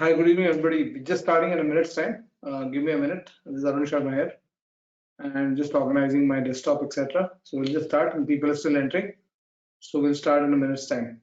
Hi, good evening, everybody. We're just starting in a minute's time. Give me a minute. This is Arun Sharma here, and just organizing my desktop, etc. So we'll just start, and people are still entering. So we'll start in a minute's time.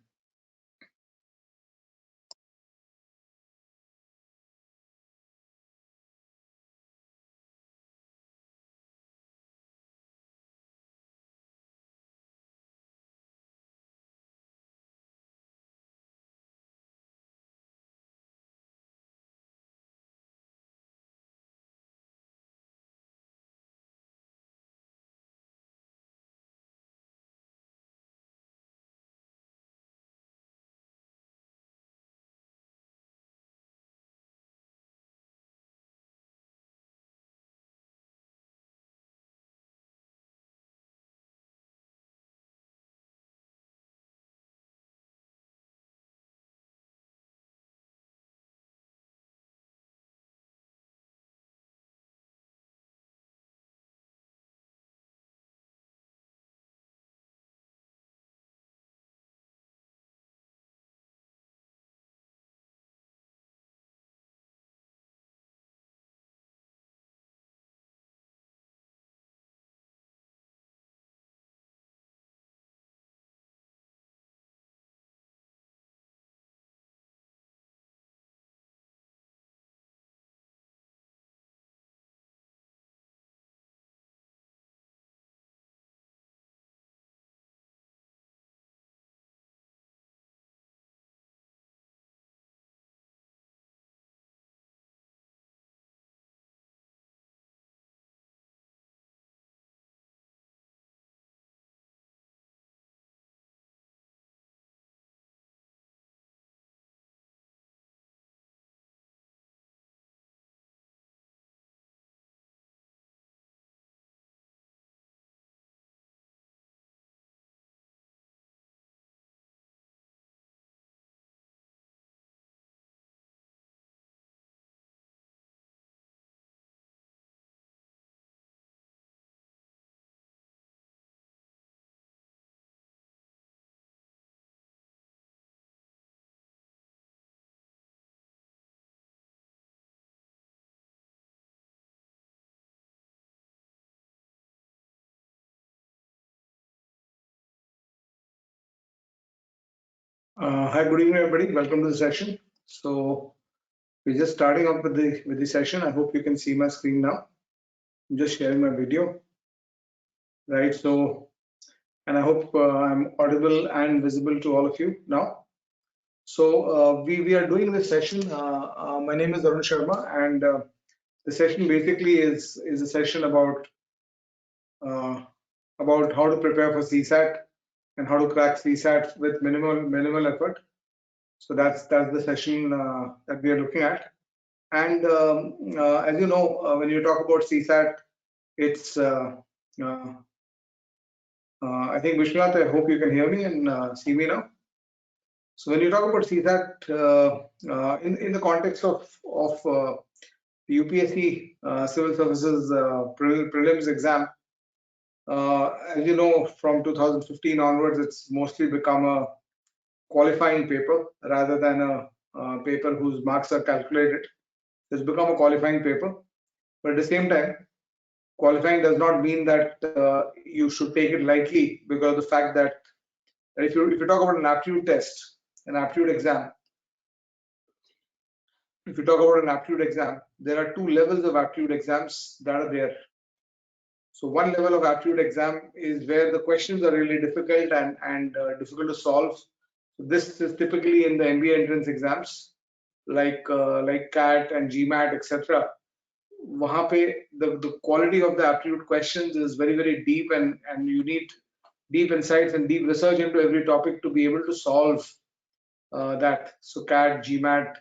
Hi, good evening, everybody. Welcome to the session. So we're just starting up with the session. I hope you can see my screen now. I'm just sharing my video, right? So, and I hope I'm audible and visible to all of you now. So we are doing this session. My name is Arun Sharma, and the session basically is a session about how to prepare for CSAT and how to crack CSAT with minimal effort. So that's the session that we are looking at. And as you know, when you talk about CSAT, it's I think Vishwanath, I hope you can hear me and see me now. So when you talk about CSAT in the context of the UPSC Civil Services prelims exam, as you know, from 2015 onwards, it's mostly become a qualifying paper rather than a paper whose marks are calculated. It's become a qualifying paper, but at the same time, qualifying does not mean that you should take it lightly, because of the fact that if you talk about an aptitude test, an aptitude exam, if you talk about an aptitude exam, there are two levels of aptitude exams that are there. So one level of aptitude exam is where the questions are really difficult and difficult to solve. So this is typically in the MBA entrance exams, like CAT and GMAT, etc. Wahan pe the quality of the aptitude questions is very deep, and you need deep insights and deep research into every topic to be able to solve that. So CAT, GMAT,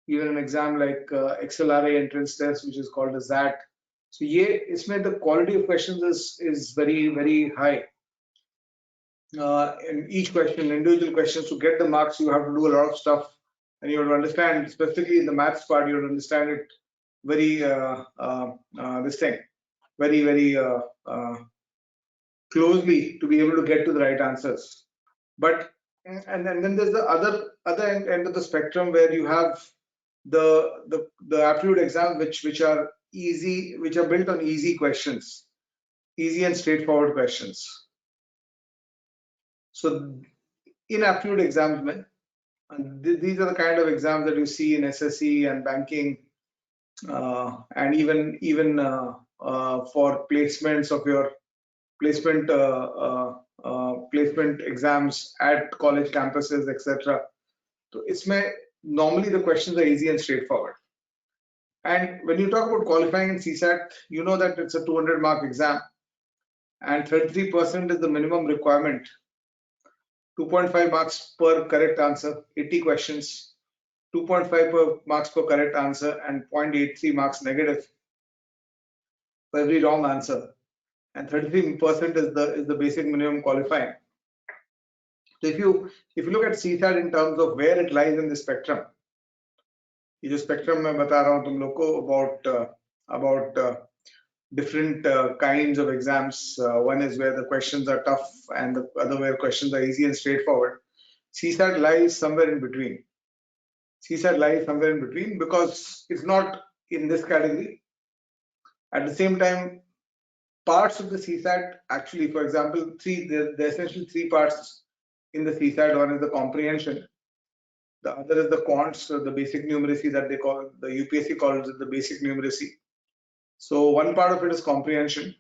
even an exam like XLRA entrance test, which is called a ZAT. So isme the quality of questions is very high. In each question, individual questions, to get the marks, you have to do a lot of stuff, and you have to understand, specifically in the maths part, you have to understand it very very closely to be able to get to the right answers. But and then there's the other end of the spectrum, where you have the aptitude exams which are easy, which are built on easy questions, easy and straightforward questions. So in aptitude exams, these are the kind of exams that you see in SSC and banking, and even for placements of your placement placement exams at college campuses, etc. So normally the questions are easy and straightforward. And when you talk about qualifying in CSAT, you know that it's a 200-mark exam, and 33% is the minimum requirement. 2.5 marks per correct answer, 80 questions, 2.5 marks per correct answer, and 0.83 marks negative for every wrong answer. And 33% is the basic minimum qualifying. So if you look at CSAT in terms of where it lies in the spectrum, ये जो spectrum मैं बता रहा हूँ तुम लोग को about different kinds of exams. One is where the questions are tough, and the other where questions are easy and straightforward. CSAT lies somewhere in between. CSAT lies somewhere in between because it's not in this category. At the same time, parts of the CSAT actually, for example, there are essentially three parts in the CSAT. One is the comprehension. The other is the quants, the basic numeracy that they call, the UPSC calls it the basic numeracy. So one part of it is comprehension.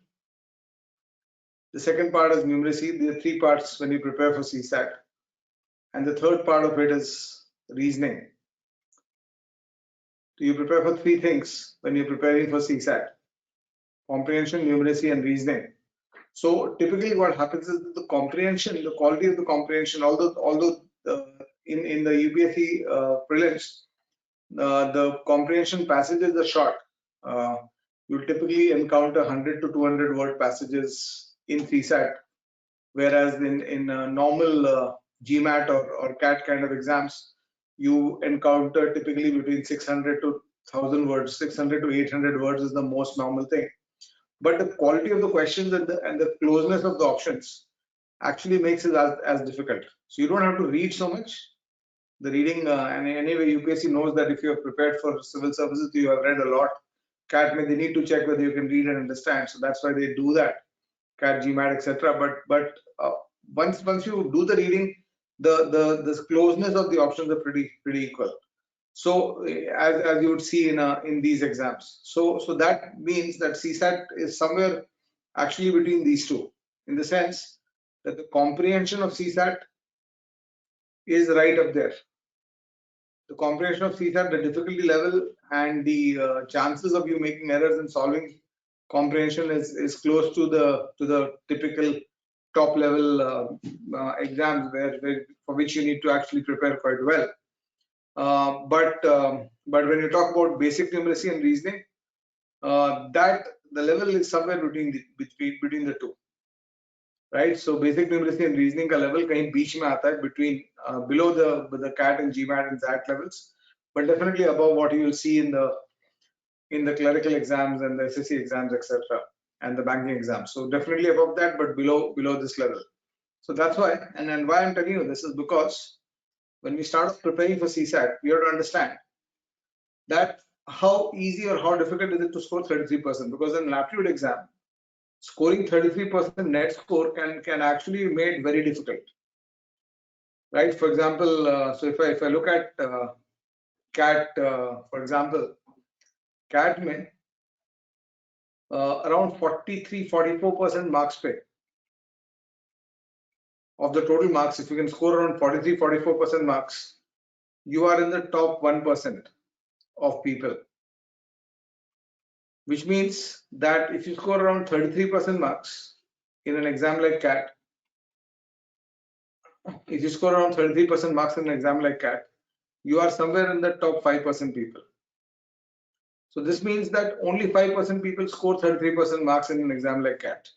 The second part is numeracy. There are three parts when you prepare for CSAT. And the third part of it is reasoning. So you prepare for three things when you're preparing for CSAT: comprehension, numeracy, and reasoning. So typically what happens is the comprehension, the quality of the comprehension, although in the UPSC prelims, the comprehension passages are short. You'll typically encounter 100 to 200 word passages in CSAT, whereas in normal GMAT or CAT kind of exams, you encounter typically between 600 to 1000 words. 600 to 800 words is the most normal thing. But the quality of the questions and the closeness of the options actually makes it as difficult. So you don't have to read so much. The reading, and anyway, UPSC knows that if you are prepared for civil services, you have read a lot. CAT, they need to check whether you can read and understand. So that's why they do that. CAT, GMAT, etc. But once you do the reading, the closeness of the options are pretty equal. So as you would see in these exams. So that means that CSAT is somewhere actually between these two, in the sense that the comprehension of CSAT is right up there. The comprehension of CSAT, the difficulty level and the chances of you making errors in solving comprehension is close to the typical top level exams for which you need to actually prepare quite well. But when you talk about basic numeracy and reasoning, that the level is somewhere between the two, right? So basic numeracy and reasoning का level कहीं बीच में आता है, between below the CAT and GMAT and XAT levels, but definitely above what you will see in the clerical exams and the SSC exams, etc., and the banking exams. So definitely above that, but below this level. So that's why, and why I'm telling you this is because when we start preparing for CSAT, we have to understand that how easy or how difficult is it to score 33%, because in an aptitude exam, scoring 33% net score can actually be made very difficult, right? For example, so if I look at CAT, for example, CAT में around 43-44% marks पे of the total marks. If you can score around 43-44% marks, you are in the top 1% of people, which means that if you score around 33% marks in an exam like CAT, if you score around 33% marks in an exam like CAT, you are somewhere in the top 5% people. So this means that only 5% people score 33% marks in an exam like CAT,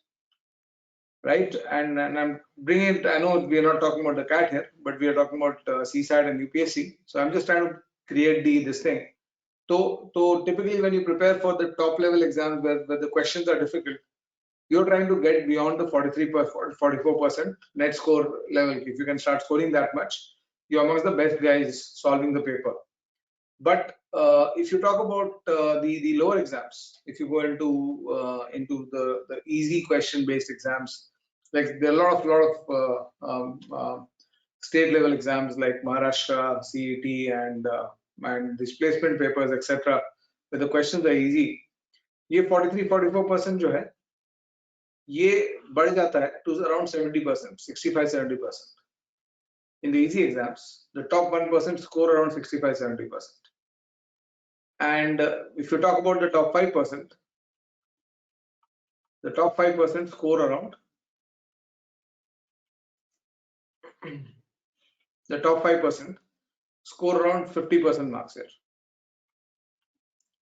right? And I'm bringing it, I know we are not talking about the CAT here, but we are talking about CSAT and UPSC. So I'm just trying to create this thing. So typically when you prepare for the top level exams where the questions are difficult, you're trying to get beyond the 44% net score level. If you can start scoring that much, you're amongst the best guys solving the paper. But if you talk about the lower exams, if you go into the easy question based exams, like there are a lot of state level exams like Maharashtra, CET, and displacement papers, etc., where the questions are easy. ये 43-44% जो है ये बढ़ जाता है to around 70%, 65-70%. In the easy exams, the top 1% score around 65-70%. And if you talk about the top 5%, the top 5% score around the top 5% score around 50% marks here,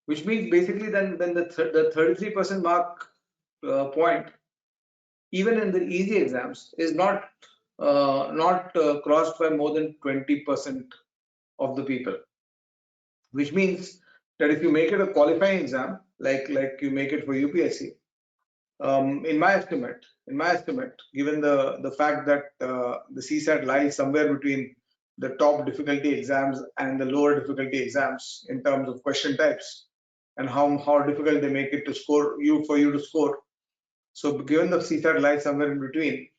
which means basically then the 33% mark point, even in the easy exams, is not crossed by more than 20% of the people, which means that if you make it a qualifying exam, like you make it for UPSC, in my estimate, given the fact that the CSAT lies somewhere between the top difficulty exams and the lower difficulty exams in terms of question types and how difficult they make it to score for you to score. So given the CSAT lies somewhere in between,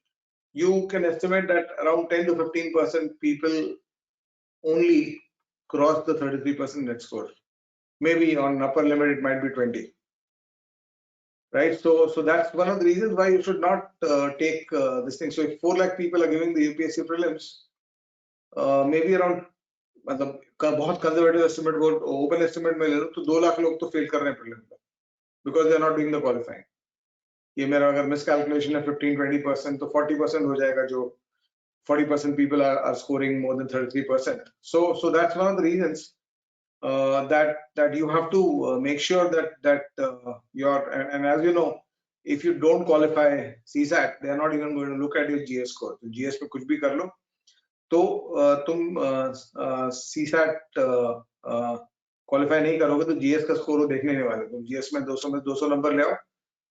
you can estimate that around 10 to 15% people only cross the 33% net score. Maybe on upper limit it might be 20. Right, so that's one of the reasons why you should not take this thing. So if 4 lakh people are giving the UPSC prelims, maybe around, मतलब बहुत conservative estimate वो open estimate में ले लो तो 2 लाख लोग तो fail कर रहे हैं prelim because they are not doing the qualifying. ये मेरा अगर miscalculation है 15-20% तो 40% हो जाएगा जो 40% people are scoring more than 33%. So that's one of the reasons that you have to make sure that your, and as you know, if you don't qualify CSAT, they are not even going to look at your GS score. तो GS पे कुछ भी कर लो तो तुम CSAT qualify नहीं करोगे तो GS का स्कोर वो देखने नहीं वाले. तुम GS में 200 नंबर ले आओ,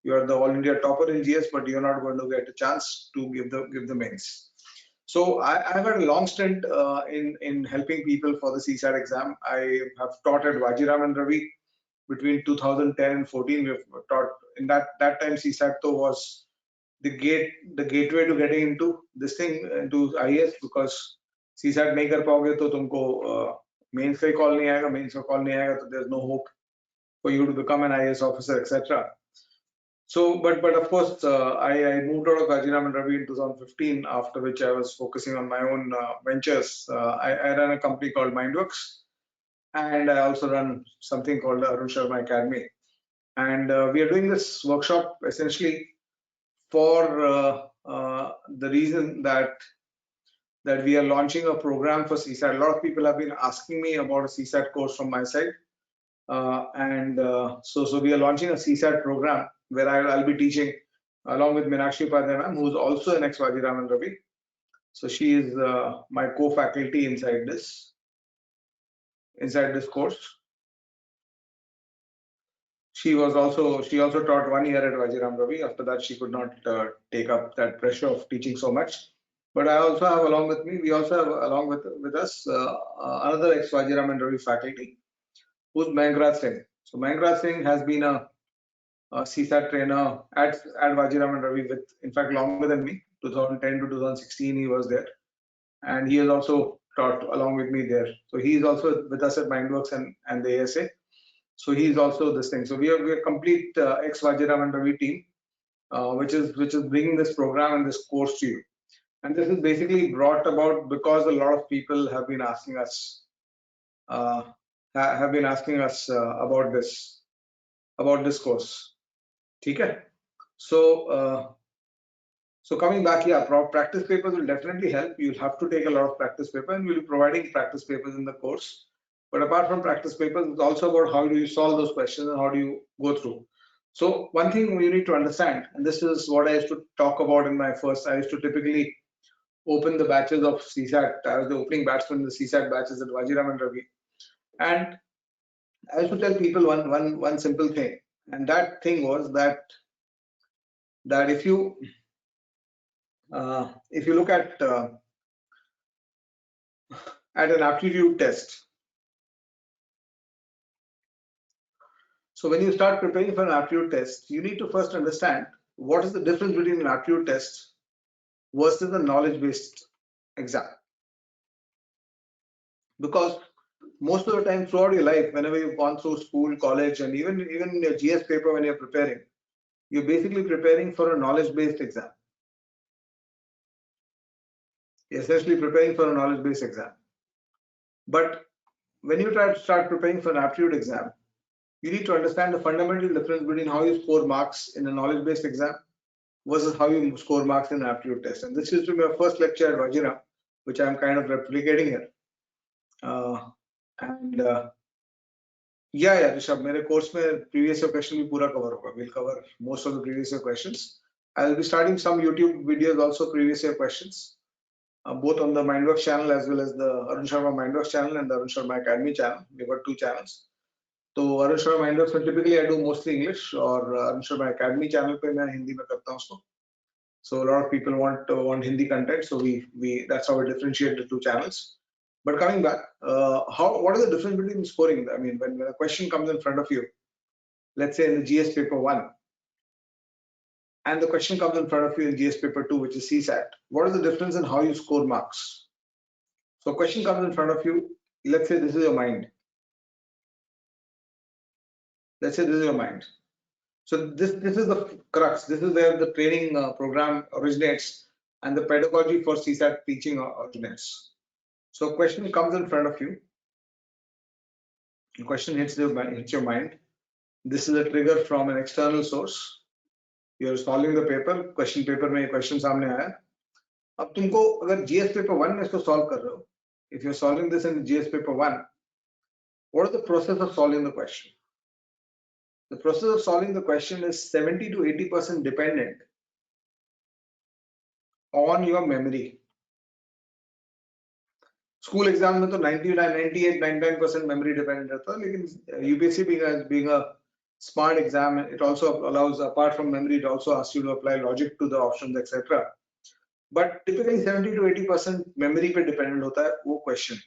you are the all India topper in GS, but you're not going to get a chance to give the mains. So I've had a long stint in helping people for the CSAT exam. I have taught at Vajiram and Ravi between 2010 and 14. We have taught in that time. CSAT was the gateway to getting into this thing, into IAS, because CSAT नहीं कर पाओगे तो तुमको mains का call नहीं आएगा, mains का call नहीं आएगा, तो there's no hope for you to become an IAS officer, etc. So, but of course, I moved out of Vajiram and Ravi in 2015, after which I was focusing on my own ventures. I ran a company called Mindworks, and I also run something called the Arun Sharma Academy. And we are doing this workshop essentially for the reason that we are launching a program for CSAT. A lot of people have been asking me about a CSAT course from my side. So we are launching a CSAT program where I'll be teaching along with Meenakshi Upadhyay ma'am, who's also an ex-Vajiram and Ravi. So she is my co-faculty inside this course. She also taught 1 year at Vajiram Ravi. After that, she could not take up that pressure of teaching so much. But I also have along with me, we also have along with us another ex-Vajiram and Ravi faculty, who's Mahengraj Singh. So Mahengraj Singh has been a CSAT trainer at Vajiram and Ravi, with, in fact, longer than me. 2010 to 2016 he was there, and he has also taught along with me there. So he is also with us at Mindworks and the ASA. So he is also this thing. So we are a complete ex Vajiram and Ravi team, which is bringing this program and this course to you. And this is basically brought about because a lot of people have been asking us about this course. Okay. So coming back here, practice papers will definitely help. You'll have to take a lot of practice paper, and we'll be providing practice papers in the course. But apart from practice papers, it's also about how do you solve those questions and how do you go through. So one thing you need to understand, and this is what I used to talk about in my first, I used to typically open the batches of CSAT. I was the opening batsman in the CSAT batches at Vajiram and Ravi. And I used to tell people one simple thing, and that thing was that if you look at an aptitude test, So when you start preparing for an aptitude test, you need to first understand what is the difference between an aptitude test versus a knowledge-based exam. Because most of the time throughout your life, whenever you've gone through school, college, and even in your GS paper when you're preparing, you're basically preparing for a knowledge-based exam. You're essentially preparing for a knowledge-based exam. But when you try to start preparing for an aptitude exam, you need to understand the fundamental difference between how you score marks in a knowledge-based exam versus how you score marks in an aptitude test. And this is my first lecture at Vajira, which I'm kind of replicating here. Yeah, Rishabh, मेरे course में previous year question भी पूरा cover होगा. We'll cover most of the previous year questions. I'll be starting some YouTube videos also previous year questions, both on the Mindworks channel as well as the Arun Sharma Mindworks channel and the Arun Sharma Academy channel. We've got two channels. So Arun Sharma Mindworks में typically I do mostly English, और Arun Sharma Academy channel पे मैं हिंदी में करता हूँ उसको. So a lot of people want Hindi content, so we that's how we differentiate the two channels. But coming back, what is the difference between scoring? I mean, when a question comes in front of you, let's say in the GS paper 1, and the question comes in front of you in GS paper 2, which is CSAT, what is the difference in how you score marks? So a question comes in front of you, let's say this is your mind. Let's say this is your mind. So this is the crux. This is where the training program originates and the pedagogy for CSAT teaching originates. So a question comes in front of you. The question hits your mind. This is a trigger from an external source. You are solving the paper. Question paper में question सामने आया. अब तुमको अगर GS paper 1 में इसको solve कर रहे हो, if you're solving this in GS paper 1, what is the process of solving the question? The process of solving the question is 70 to 80% dependent on your memory. School exam में तो 98-99% memory dependent रहता है, लेकिन UPSC being a smart exam, it also allows, apart from memory, it also asks you to apply logic to the options, etc. But typically 70 to 80% memory पे dependent होता है वो question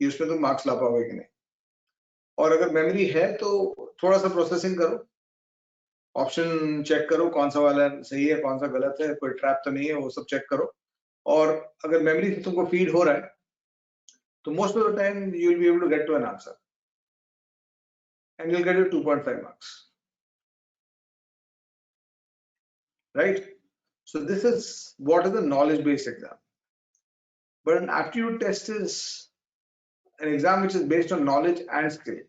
कि उसमें तुम marks ला पाओगे कि नहीं. और अगर memory है तो थोड़ा सा processing करो, ऑप्शन चेक करो कौन सा वाला सही है कौन सा गलत है, कोई ट्रैप तो नहीं है, वो सब चेक करो. और अगर मेमोरी से तुमको फीड हो रहा है तो most of the time you will be able to get to an answer and you'll get your 2.5 marks, right? So this is what is the knowledge based exam. But an aptitude test is an exam which is based on knowledge and skill.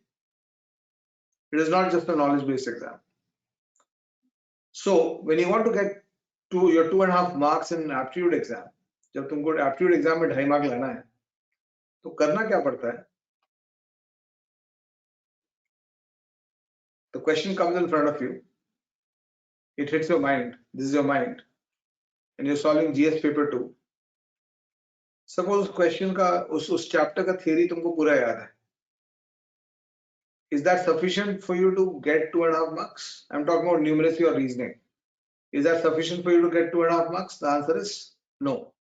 It is not just a knowledge based exam. So when you want to get to your 2.5 marks in an aptitude exam, जब तुमको aptitude exam में 2.5 mark लाना है तो करना क्या पड़ता है? The question comes in front of you, it hits your mind, this is your mind, and you're solving GS paper 2. Suppose question का उस chapter का theory तुमको पूरा याद है. Is that sufficient for you to get 2.5 marks? I'm talking about numeracy or reasoning. Is that sufficient for you to get 2.5 marks? The answer is no.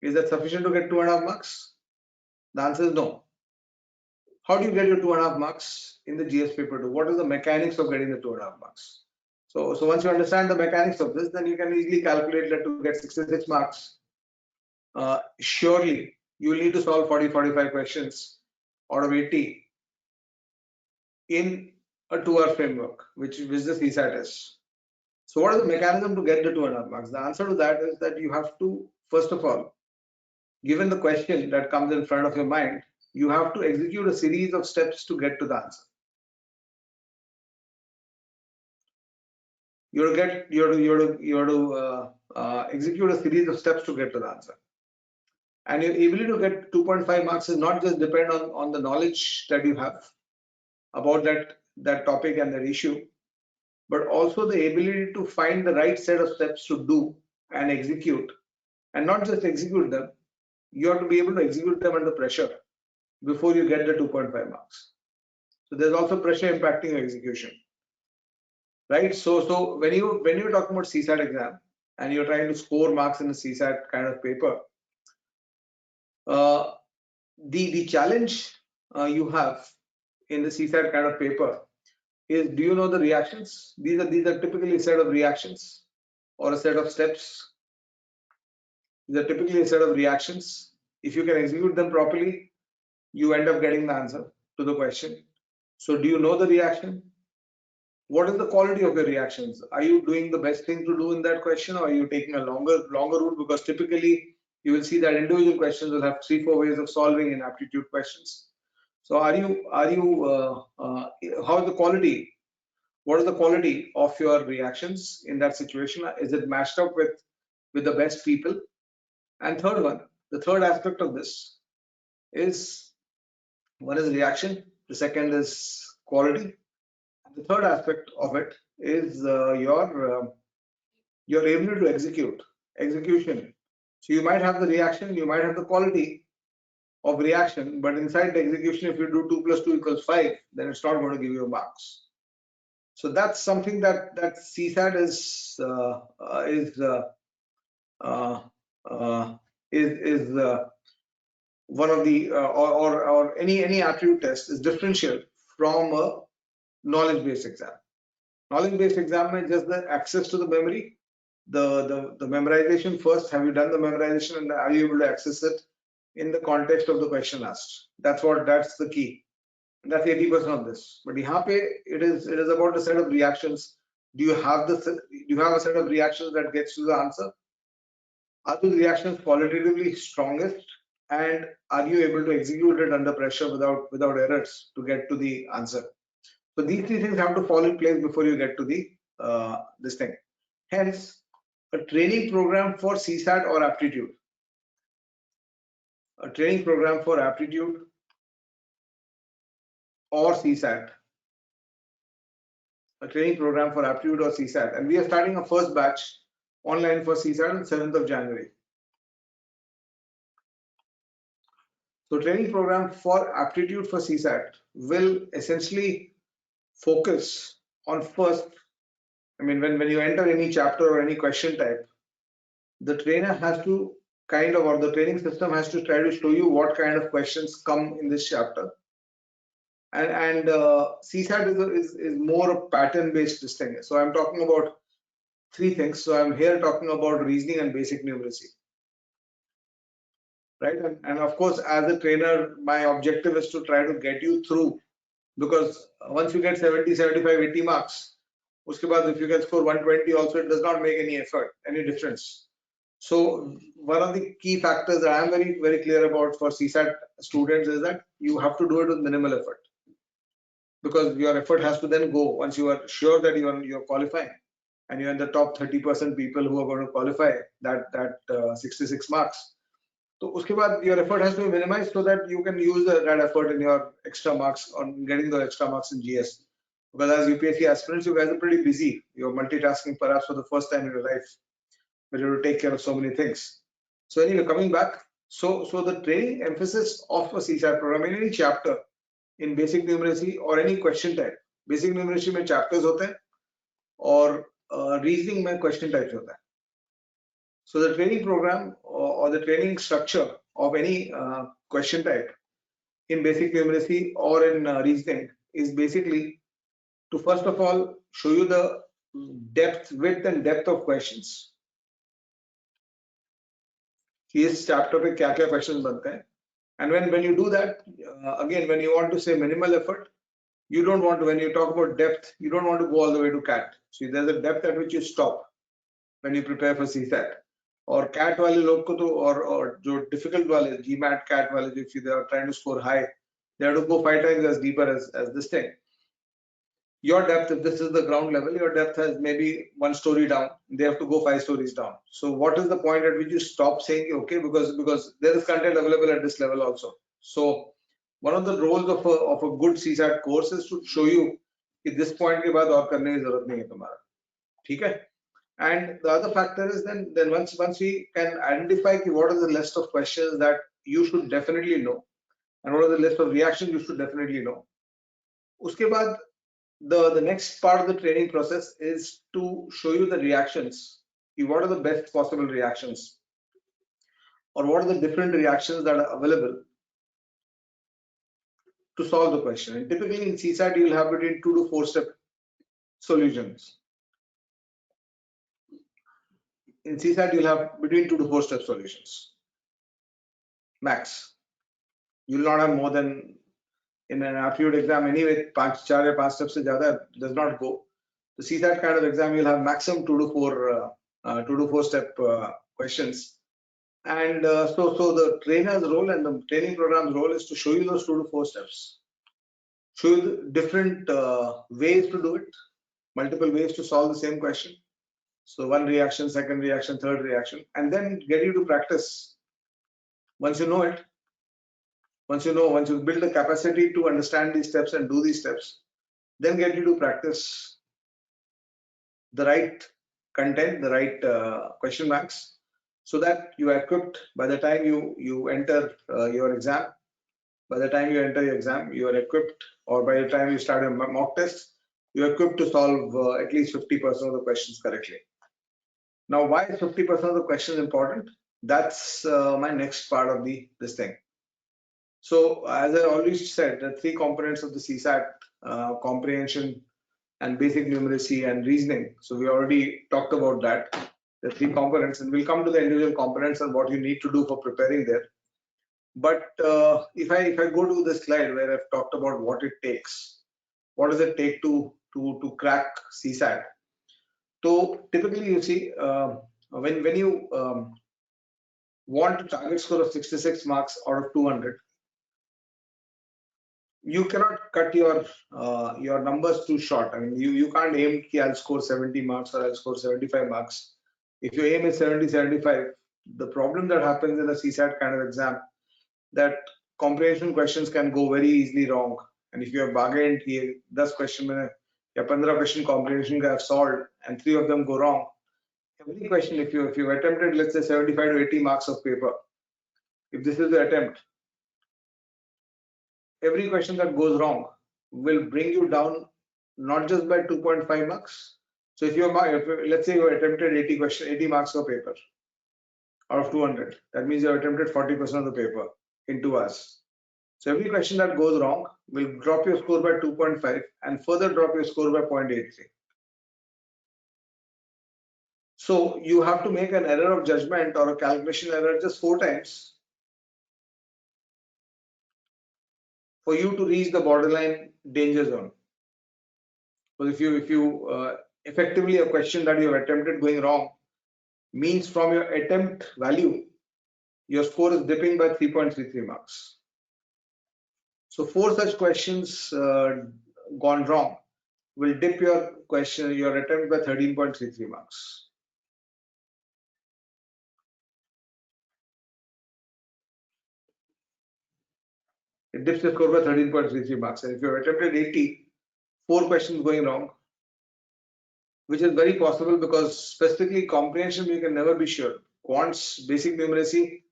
Is that sufficient to get 2.5 marks? The answer is no. How do you get your 2.5 marks in the GS paper 2? What is the mechanics of getting the 2.5 marks? So once you understand the mechanics of this, then you can easily calculate that to get 66 marks. Surely you will need to solve 40-45 questions out of 80 in a 2-hour framework, which the CSAT is. So what is the mechanism to get the 2.5 marks? The answer to that is that you have to, first of all, given the question that comes in front of your mind, you have to execute a series of steps to get to the answer. You have to execute a series of steps to get to the answer. And your ability to get 2.5 marks is not just depend on the knowledge that you have about that topic and that issue, but also the ability to find the right set of steps to do and execute, and not just execute them. You have to be able to execute them under pressure before you get the 2.5 marks. So there's also pressure impacting your execution, right? So when you're talking about CSAT exam and you're trying to score marks in a CSAT kind of paper, the challenge you have in the CSAT kind of paper is, do you know the reactions? These are typically a set of reactions or a set of steps. These are typically a set of reactions. If you can execute them properly, you end up getting the answer to the question. So do you know the reaction? What is the quality of your reactions? Are you doing the best thing to do in that question, or are you taking a longer route? Because typically you will see that individual questions will have 3-4 ways of solving in aptitude questions. So how is the quality? What is the quality of your reactions in that situation? Is it matched up with the best people? And third one, the third aspect of this is, one is reaction, the second is quality. The third aspect of it is your ability to execution. So you might have the reaction, you might have the quality of reaction, but inside the execution, if you do 2 + 2 = 5, then it's not going to give you marks. So that's something that CSAT is one of the or any aptitude test is differential from a knowledge-based exam. Knowledge-based exam is just the access to the memory, the memorization first. Have you done the memorization, and are you able to access it in the context of the question asked? That's the key. And that's 80% of this. But यहाँ पे it is about a set of reactions. Do you have a set of reactions that gets you the answer? Are those reactions qualitatively strongest, and are you able to execute it under pressure without errors to get to the answer? So these three things have to fall in place before you get to the this thing. Hence, a training program for CSAT or aptitude. A training program for aptitude or CSAT. A training program for aptitude or CSAT. And we are starting a first batch online for CSAT on 7th of January. So training program for aptitude for CSAT will essentially focus on first, I mean, when you enter any chapter or any question type, the trainer has to or the training system has to try to show you what kind of questions come in this chapter. And CSAT is more a pattern-based thing. So I'm talking about three things. So I'm here talking about reasoning and basic numeracy. Right, and of course, as a trainer, my objective is to try to get you through, because once you get 70, 75, 80 marks, uske baad if you can score 120 also, it does not make any difference. So one of the key factors that I am very, very clear about for CSAT students is that you have to do it with minimal effort, because your effort has to then go once you are sure that you're qualifying and you're in the top 30% people who are going to qualify that 66 marks. So uske baad your effort has to be minimized so that you can use that effort in your extra marks on getting those extra marks in GS. Because as UPSC aspirants, you guys are pretty busy. You're multitasking perhaps for the first time in your life, but you have to take care of so many things. So anyway, coming back, so the training emphasis of a CSAT program in any chapter in basic numeracy or any question type. Basic numeracy में chapters होते हैं और reasoning में question types होता है. So the training program or the training structure of any question type in basic numeracy or in reasoning is basically to first of all show you the width and depth of questions. इस chapter पे क्या-क्या questions बनते हैं, and when you do that, again, when you want to say minimal effort, you don't want to, when you talk about depth, you don't want to go all the way to CAT. So there's a depth at which you stop when you prepare for CSAT. और CAT वाले लोग को तो और जो difficult वाले GMAT CAT वाले, if they are trying to score high, they have to go 5 times as deeper as this thing. Your depth, if this is the ground level, your depth has maybe 1 story down. They have to go 5 stories down. So what is the point at which you stop saying okay, because there is content available at this level also. So one of the roles of a good CSAT course is to show you at this point के बाद और करने की जरूरत नहीं है तुम्हारा, ठीक है? And the other factor is then once we can identify what are the list of questions that you should definitely know and what are the list of reactions you should definitely know. Uske baad the next part of the training process is to show you the reactions. What are the best possible reactions, or what are the different reactions that are available to solve the question. And typically in CSAT, you will have between 2 to 4 step solutions. In CSAT, you'll have between 2 to 4 step solutions, max. You will not have more than, in an aptitude exam anyway, 4 or 5 steps se zyada does not go. The CSAT kind of exam, you'll have maximum 2 to 4 step questions. And so the trainer's role and the training program's role is to show you those 2 to 4 steps, show you different ways to do it, multiple ways to solve the same question. So one reaction, second reaction, third reaction, and then get you to practice. Once you know it, once you build the capacity to understand these steps and do these steps, then get you to practice the right content, the right question banks, so that you are equipped by the time you enter your exam. By the time you enter your exam, you are equipped, or by the time you start a mock test, you are equipped to solve at least 50% of the questions correctly. Now, why is 50% of the questions important? That's my next part of this thing. So, as I always said, the 3 components of the CSAT: comprehension and basic numeracy and reasoning. So we already talked about that, the 3 components, and we'll come to the individual components and what you need to do for preparing there. But if I go to the slide where I've talked about what it takes, what does it take to crack CSAT? So typically, you see, when you want a target score of 66 marks out of 200, you cannot cut your numbers too short. I mean, you can't aim I'll score 70 marks or I'll score 75 marks. If your aim is 70, 75, the problem that happens in a CSAT kind of exam, that comprehension questions can go very easily wrong. And if you have bargained 10 question mein ya 15 question comprehension ka have solved and 3 of them go wrong, every question, if you attempted, let's say 75 to 80 marks of paper, if this is the attempt, every question that goes wrong will bring you down not just by 2.5 marks. So if let's say you attempted 80 marks of paper out of 200, that means you have attempted 40% of the paper in 2 hours. So every question that goes wrong will drop your score by 2.5 and further drop your score by 0.83. So you have to make an error of judgment or a calculation error just 4 times for you to reach the borderline danger zone. But if you effectively, a question that you have attempted going wrong means from your attempt value, your score is dipping by 3.33 marks. So 4 such questions gone wrong will dip your attempt by 13.33 marks. It dips the score by 13.33 marks. And if you have attempted 80, 4 questions going wrong, which is very possible because specifically comprehension, you can never be sure. Quants, basic numeracy,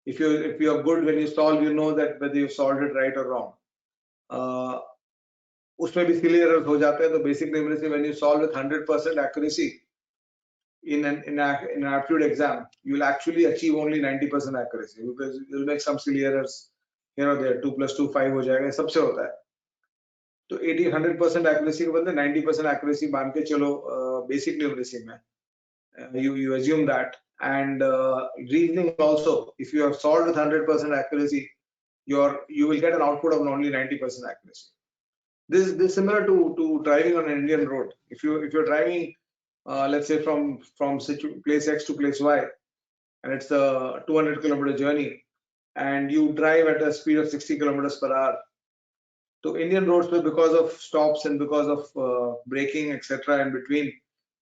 if you are good when you solve, you know that whether you solved it right or wrong. उसमें भी silly errors हो जाते हैं. तो basic numeracy, when you solve with 100% accuracy in an aptitude exam, you will actually achieve only 90% accuracy because you will make some silly errors here or there. 2 plus 2 5 हो जाएगा, सबसे होता है. तो 100% accuracy के बदले 90% accuracy मान के चलो basic numeracy में. You assume that. And reasoning also, if you have solved with 100% accuracy, you will get an output of only 90% accuracy. This is similar to driving on an Indian road. If you're driving, let's say from place X to place Y, and it's a 200-kilometer journey, and you drive at a speed of 60 kilometers per hour. So Indian roads, because of stops and because of braking, etc., in between,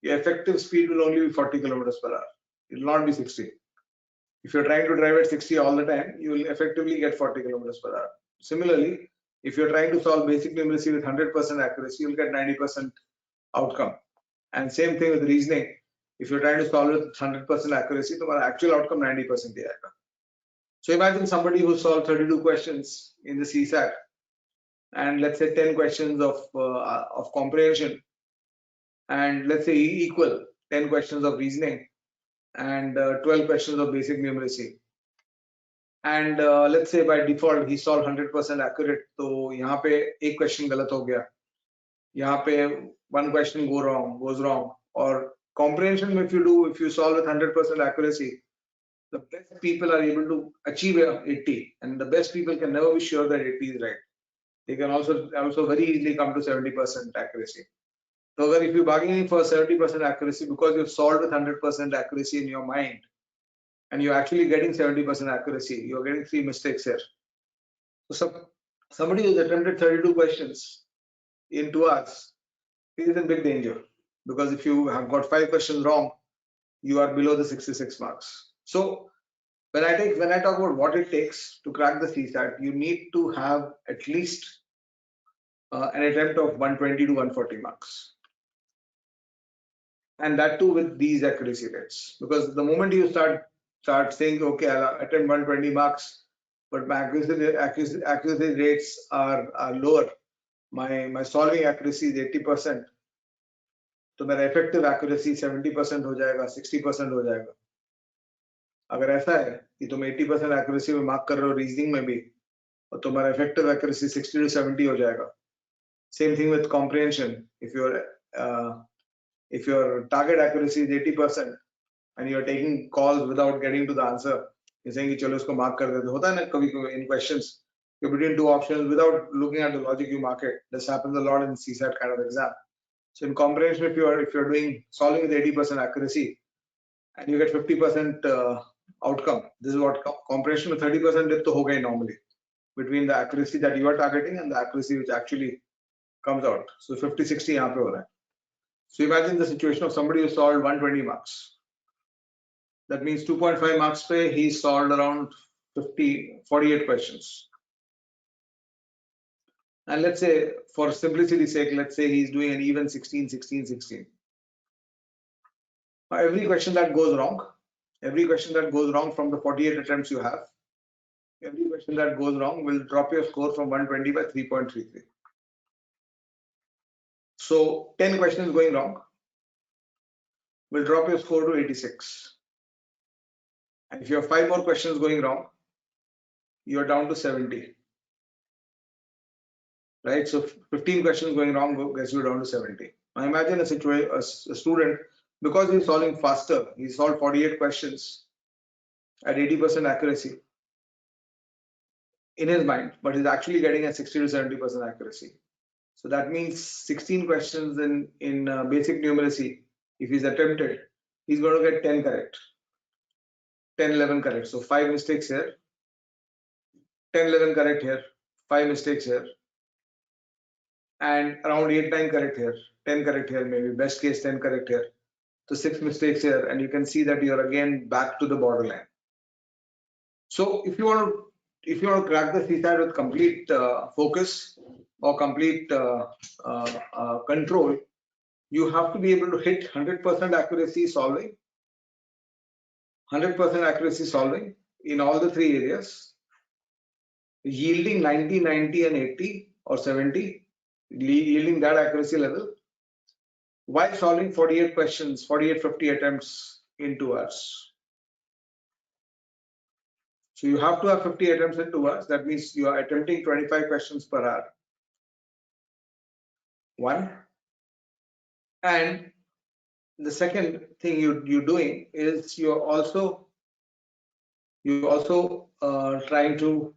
your effective speed will only be 40 kilometers per hour. It will not be 60. If you're trying to drive at 60 all the time, you will effectively get 40 kilometers per hour. Similarly, if you're trying to solve basic numeracy with 100% accuracy, you'll get 90% outcome. And same thing with reasoning. If you're trying to solve with 100% accuracy, the actual outcome 90% aayega. So imagine somebody who solved 32 questions in the CSAT, and let's say 10 questions of comprehension, and let's say equal 10 questions of reasoning, and 12 questions of basic numeracy. and let's say by default he solved 100% accurate, तो यहाँ पे एक question गलत हो गया, यहाँ पे one question goes wrong, or comprehension if you solve with 100% accuracy, the best people are able to achieve 80, and the best people can never be sure that 80 is right. They can also very easily come to 70% accuracy. So if you're bargaining for 70% accuracy because you've solved with 100% accuracy in your mind, and you're actually getting 70% accuracy, you're getting 3 mistakes here. So somebody who's attempted 32 questions in 2 hours is in big danger, because if you have got 5 questions wrong, you are below the 66 marks. So when I talk about what it takes to crack the CSAT, you need to have at least an attempt of 120 to 140 marks, and that too with these accuracy rates. Because the moment you start saying, okay, I'll attempt 120 marks, but my accuracy rates are lower, my solving accuracy is 80%, तो मेरा effective accuracy 70% हो जाएगा, 60% हो जाएगा. अगर ऐसा है कि तुम 80% accuracy में मार्क कर रहे हो रीजनिंग में भी, और तुम्हारा effective accuracy 60 to 70 हो जाएगा. Same thing with comprehension. If your target accuracy is 80% and you're taking calls without getting to the answer, you're saying कि चलो इसको mark कर देते. होता है ना कभी in questions, you're between 2 options without looking at the logic, you mark it. This happens a lot in CSAT kind of exam. So in comprehension, if you're doing solving with 80% accuracy and you get 50% outcome, this is what comprehension with 30% dip to ho gayi normally, between the accuracy that you are targeting and the accuracy which actually comes out. So 50-60 यहाँ पे हो रहा है. So imagine the situation of somebody who solved 120 marks. That means 2.5 marks pe he solved around 48 questions. And let's say, for simplicity's sake, let's say he's doing an even 16, 16, 16. Now, every question that goes wrong from the 48 attempts you have, every question that goes wrong will drop your score from 120 by 3.33. So 10 questions going wrong will drop your score to 86. And if you have 5 more questions going wrong, you're down to 70. Right? So 15 questions going wrong gets you down to 70. Now imagine a student, because he's solving faster, he solved 48 questions at 80% accuracy in his mind, but he's actually getting a 60 to 70% accuracy. So that means 16 questions in basic numeracy, if he's attempted, he's going to get 10 correct, 10, 11 correct. So 5 mistakes here, 10, 11 correct here, 5 mistakes here, and around 8, 9 correct here, 10 correct here, maybe best case 10 correct here. So 6 mistakes here, and you can see that you're again back to the borderline. So if you want to crack the CSAT with complete focus or complete control, you have to be able to hit 100% accuracy solving, 100% accuracy solving in all the 3 areas, yielding 90, 90 and 80 or 70, yielding that accuracy level, while solving 48 questions, 48, 50 attempts in 2 hours. So you have to have 50 attempts in 2 hours. That means you are attempting 25 questions per hour. 1. And the second thing you're doing is you're also trying to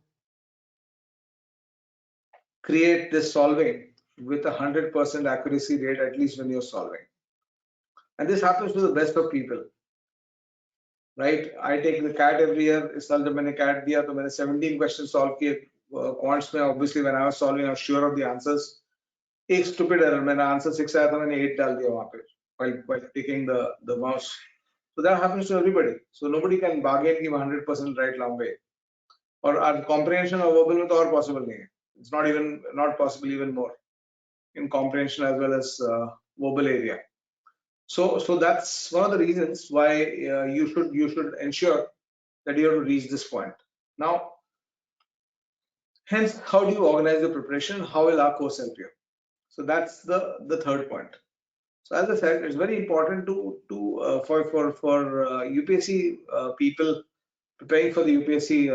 create this solving with 100% accuracy rate, at least when you're solving. And this happens to the best of people, right? I take the CAT every year. इस साल जब मैंने CAT दिया तो मैंने 17 questions solve किए. Quants में obviously when I was solving, I was sure of the answers. एक stupid error, मेरा answer 6 आया था, मैंने 8 डाल दिया वहाँ पे while taking the mouse. So that happens to everybody. So nobody can bargain कि 100% right लाऊंगे. और our comprehension और verbal में तो और possible नहीं है. It's not possible even more in comprehension as well as verbal area. So that's one of the reasons why you should ensure that you have to reach this point. Now, hence, how do you organize the preparation? How will our course help you? So that's the third point. So as I said, it's very important for UPSC people preparing for the UPSC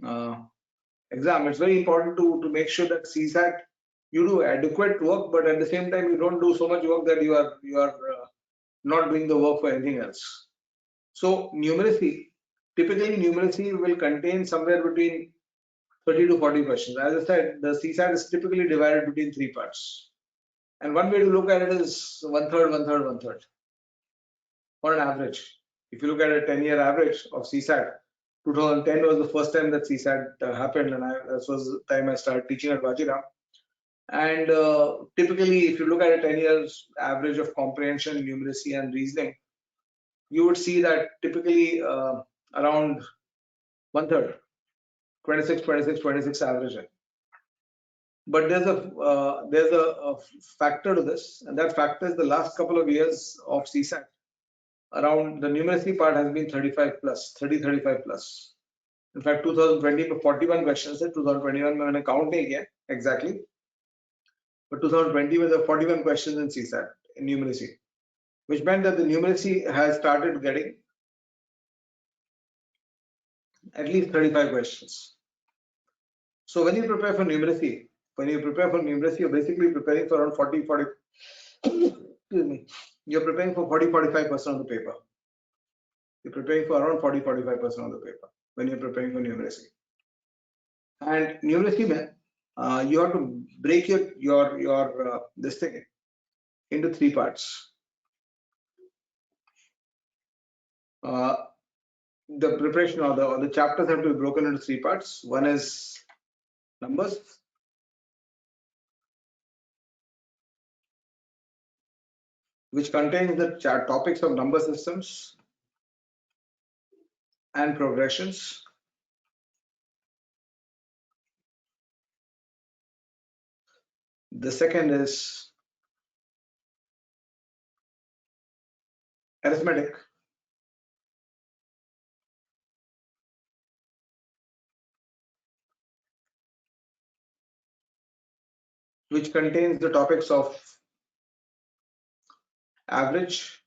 exam, it's very important to make sure that CSAT you do adequate work, but at the same time you don't do so much work that you are not doing the work for anything else. So numeracy, typically numeracy will contain somewhere between 30 to 40 questions. As I said, the CSAT is typically divided between 3 parts. And one way to look at it is one third, on an average. If you look at a 10-year average of CSAT, 2010 was the first time that CSAT happened, and that was the time I started teaching at Vajira. And typically, if you look at a 10 years average of comprehension, numeracy, and reasoning, you would see that typically around one third, 26 average. But there's a factor to this, and that factor is the last couple of years of CSAT. Around the numeracy part has been 35 plus. In fact, 2020 for 41 questions, 2021 मैंने count नहीं किया exactly, but 2020 with the 41 questions in CSAT in numeracy, which meant that the numeracy has started getting at least 35 questions. So when you prepare for numeracy, you're basically preparing for around 40, excuse me, you're preparing for 40-45% of the paper. You're preparing for around 40-45% of the paper when you're preparing for numeracy. And numeracy, you have to break your this thing into 3 parts. The preparation or the chapters have to be broken into 3 parts. One is numbers, which contains the topics of number systems and progressions. The second is arithmetic, which contains the topics of average,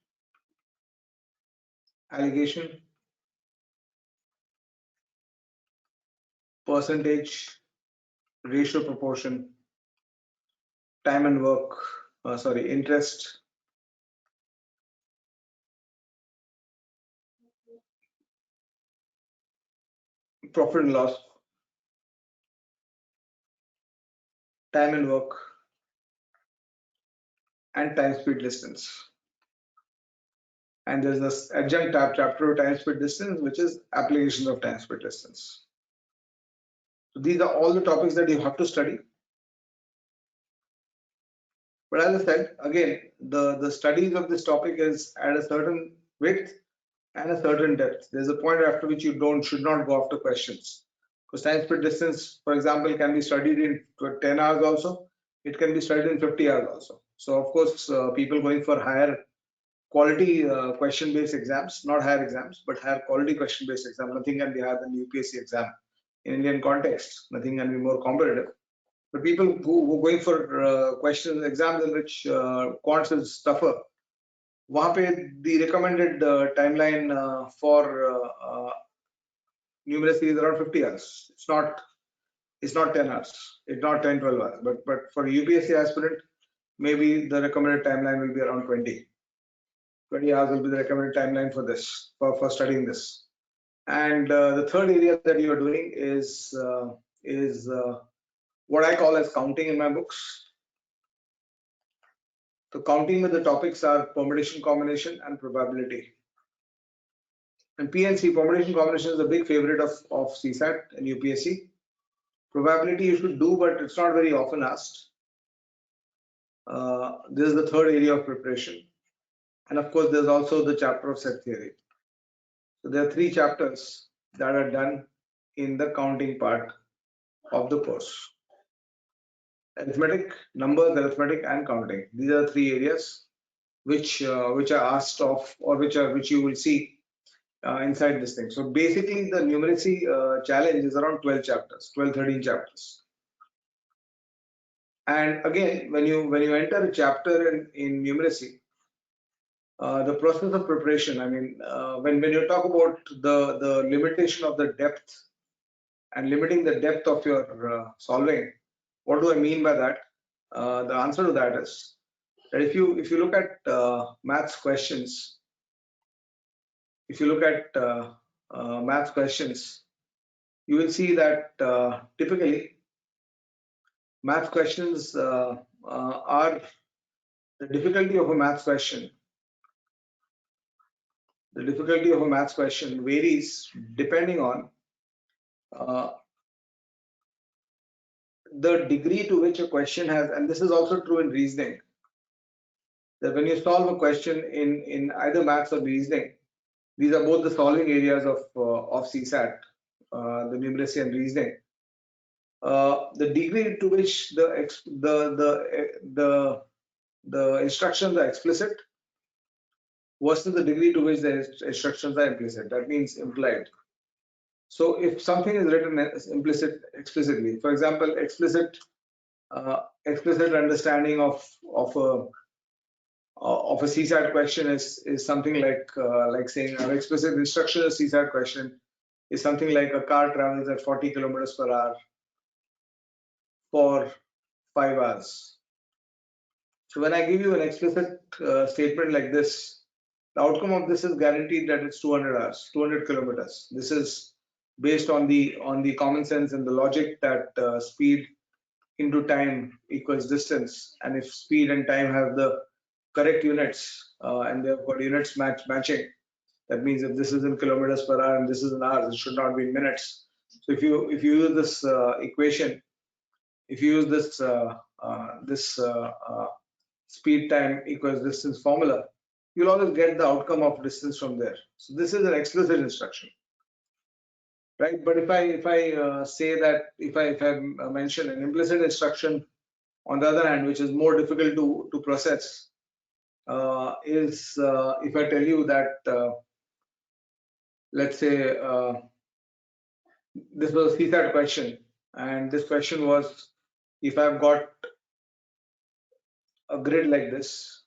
allegation, percentage, ratio proportion, time and work, interest, profit and loss, time and work, and time, speed, distance. And there's this adjunct chapter of time, speed, distance, which is applications of time, speed, distance. So these are all the topics that you have to study. But as I said, again, the studies of this topic is at a certain width and a certain depth. There's a point after which you should not go after questions. Because time, speed, distance, for example, can be studied in 10 hours also. It can be studied in 50 hours also. So of course, people going for higher quality question-based exams, not higher exams, but higher quality question-based exam. Nothing can be higher than the UPSC exam in Indian context. Nothing can be more competitive. But people who are going for questions, exams in which quants is tougher, वहाँ पे the recommended timeline for numeracy is around 50 hours. It's not 10 hours. It's not 10-12 hours. But for UPSC aspirant, maybe the recommended timeline will be around 20. 20 hours will be the recommended timeline for this, for studying this. And the third area that you are doing is what I call as counting in my books. So counting with the topics are permutation, combination, and probability. And PNC, permutation combination, is a big favorite of CSAT and UPSC. Probability you should do, but it's not very often asked. This is the third area of preparation. And of course, there's also the chapter of set theory. So there are 3 chapters that are done in the counting part of the course. Arithmetic, numbers, arithmetic, and counting. These are 3 areas which are asked of, or which you will see inside this thing. So basically, the numeracy challenge is around 13 chapters. And again, when you enter a chapter in numeracy, the process of preparation, I mean, when you talk about the limitation of the depth and limiting the depth of your solving. What do I mean by that? The answer to that is that if you look at maths questions, you will see that typically maths questions are the difficulty of a maths question. The difficulty of a maths question varies depending on the degree to which a question has, and this is also true in reasoning, that when you solve a question in either maths or reasoning, these are both the solving areas of CSAT, the numeracy and reasoning. The degree to which the instructions are explicit versus the degree to which the instructions are implicit. That means implied. So if something is written as explicitly, for example, explicit understanding of a CSAT question is something like saying an explicit instruction of CSAT question is something like a car travels at 40 kilometers per hour for 5 hours. So when I give you an explicit statement like this, the outcome of this is guaranteed that it's 200 hours, 200 kilometers. This is based on the common sense and the logic that speed into time equals distance, and if speed and time have the correct units and they've got units matching, that means if this is in kilometers per hour and this is in hours, it should not be in minutes. So if you use this equation, if you use this speed time equals distance formula, you'll always get the outcome of distance from there. So this is an explicit instruction, right? But if I say that if I mention an implicit instruction, on the other hand, which is more difficult to process, is if I tell you that let's say this was a CSAT question, and this question was, if I've got a grid like this,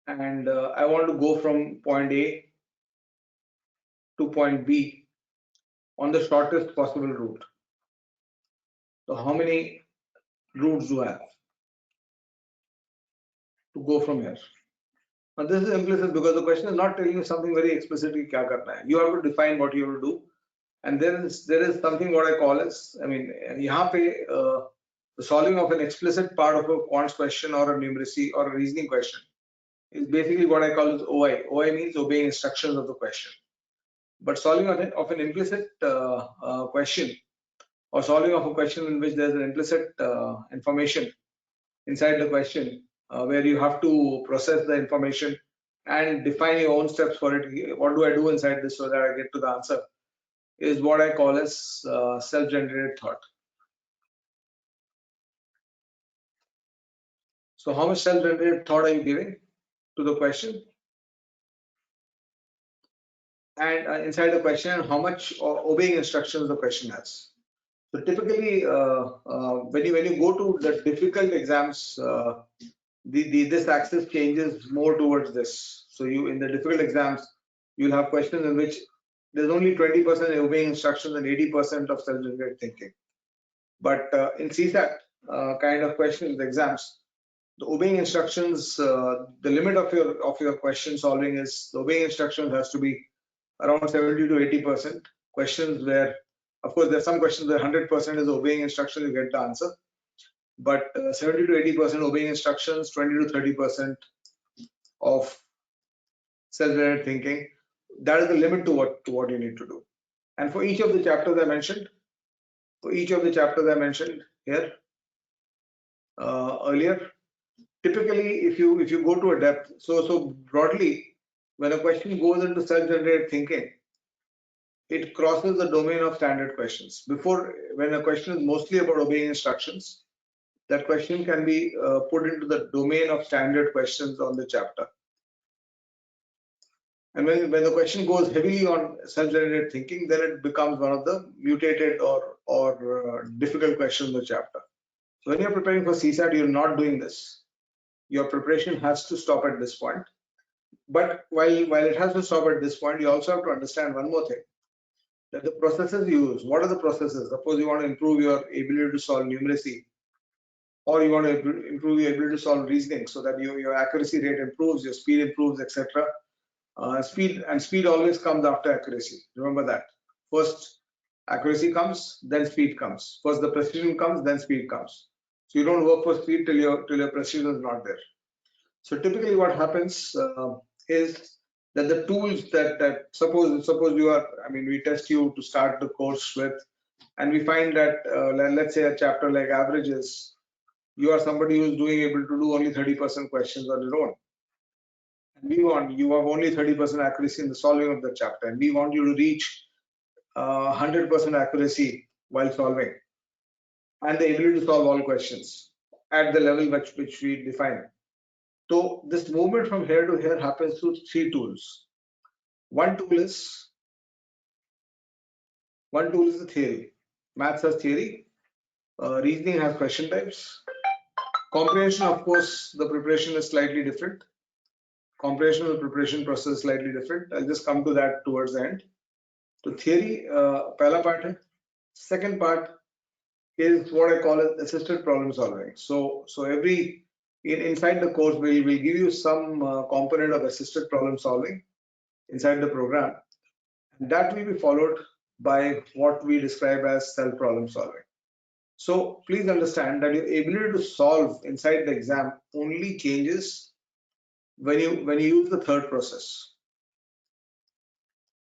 and I want to go from point A to point B on the shortest possible route. So how many routes do I have to go from here? Now this is implicit because the question is not telling you something very explicitly kya karna hai. You have to define what you have to do, and there is something what I call as, I mean, yahan pe the solving of an explicit part of a quants question or a numeracy or a reasoning question is basically what I call as OI. OI means obeying instructions of the question. But solving of an implicit question, or solving of a question in which there's an implicit information inside the question, where you have to process the information and define your own steps for it. What do I do inside this so that I get to the answer, is what I call as self-generated thought. So how much self-generated thought are you giving to the question? And inside the question, how much obeying instructions the question has. So typically, when you go to the difficult exams, this axis changes more towards this. So you, in the difficult exams, you'll have questions in which there's only 20% obeying instructions and 80% of self-generated thinking. But in CSAT kind of questions, exams, the obeying instructions, the limit of your question solving is, the obeying instructions has to be around 70 to 80%. Questions where, of course, there are some questions where 100% is obeying instructions, you get the answer. But 70 to 80% obeying instructions, 20 to 30% of self-generated thinking. That is the limit to what you need to do. And for each of the chapters I mentioned, here earlier, typically if you go to a depth, so broadly, when a question goes into self-generated thinking, it crosses the domain of standard questions. Before, when a question is mostly about obeying instructions, that question can be put into the domain of standard questions on the chapter. And when the question goes heavily on self-generated thinking, then it becomes one of the mutated or difficult questions in the chapter. So when you're preparing for CSAT, you're not doing this. Your preparation has to stop at this point. But while it has to stop at this point, you also have to understand one more thing, that the processes you use, what are the processes? Suppose you want to improve your ability to solve numeracy, or you want to improve your ability to solve reasoning so that your accuracy rate improves, your speed improves, etc. Speed always comes after accuracy. Remember that. First accuracy comes, then speed comes. First the precision comes, then speed comes. So you don't work for speed till your precision is not there. So typically what happens is that the tools that suppose you are, I mean, we test you to start the course with, and we find that let's say a chapter like averages, you are somebody who's able to do only 30% questions on your own. And we want, you have only 30% accuracy in the solving of the chapter, and we want you to reach 100% accuracy while solving, and the ability to solve all questions at the level which we define. So this movement from here to here happens through three tools. One tool is the theory. Maths has theory, reasoning has question types. Comprehension, of course, the preparation is slightly different. Comprehension and preparation process is slightly different. I'll just come to that towards the end. So theory, pehla part hai. Second part is what I call as assisted problem solving. So every inside the course we'll give you some component of assisted problem solving inside the program, and that will be followed by what we describe as self problem solving. So please understand that your ability to solve inside the exam only changes when you use the third process.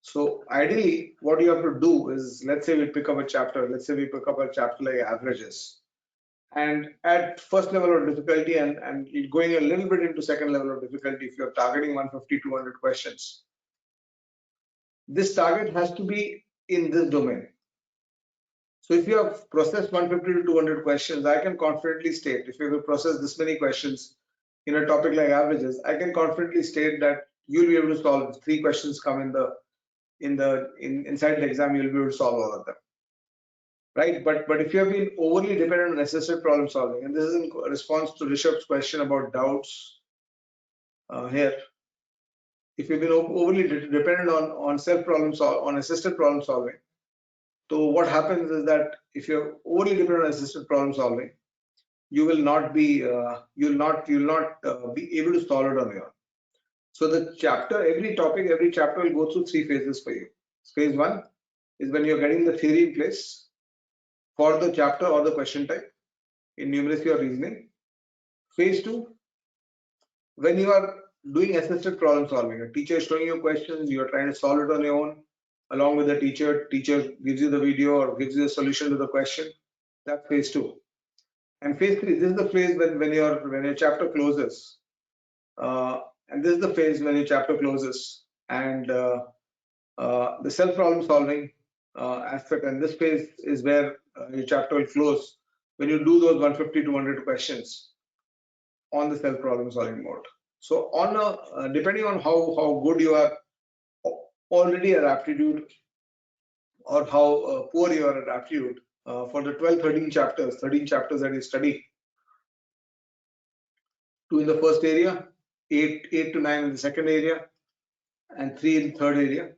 So ideally, what you have to do is, let's say we pick up a chapter. Let's say we pick up a chapter like averages, and at first level of difficulty and going a little bit into second level of difficulty, if you're targeting 150, 200 questions, this target has to be in this domain. So if you have processed 150 to 200 questions, I can confidently state, if you have processed this many questions in a topic like averages, I can confidently state that you'll be able to solve 3 questions come inside the exam, you'll be able to solve all of them, right? But if you have been overly dependent on assisted problem solving, and this is in response to Rishabh's question about doubts here, if you've been overly dependent on assisted problem solving, so what happens is that if you're overly dependent on assisted problem solving, you will not be you'll not be able to solve it on your own. So the chapter, every topic, every chapter will go through 3 phases for you. Phase 1 is when you're getting the theory in place for the chapter or the question type in numeracy or reasoning. Phase 2, when you are doing assisted problem solving, a teacher is showing you questions, you are trying to solve it on your own along with the teacher gives you the video or gives you a solution to the question. That's phase 2. And phase 3, this is the phase when your chapter closes, and this is the phase when your chapter closes, and the self problem solving aspect, and this phase is where your chapter will close when you do those 150 to 200 questions on the self problem solving mode. So on depending on how good you are already at aptitude, or how poor you are at aptitude, for the 13 chapters that you study, 2 in the first area, 8 to 9 in the second area, and 3 in the third area.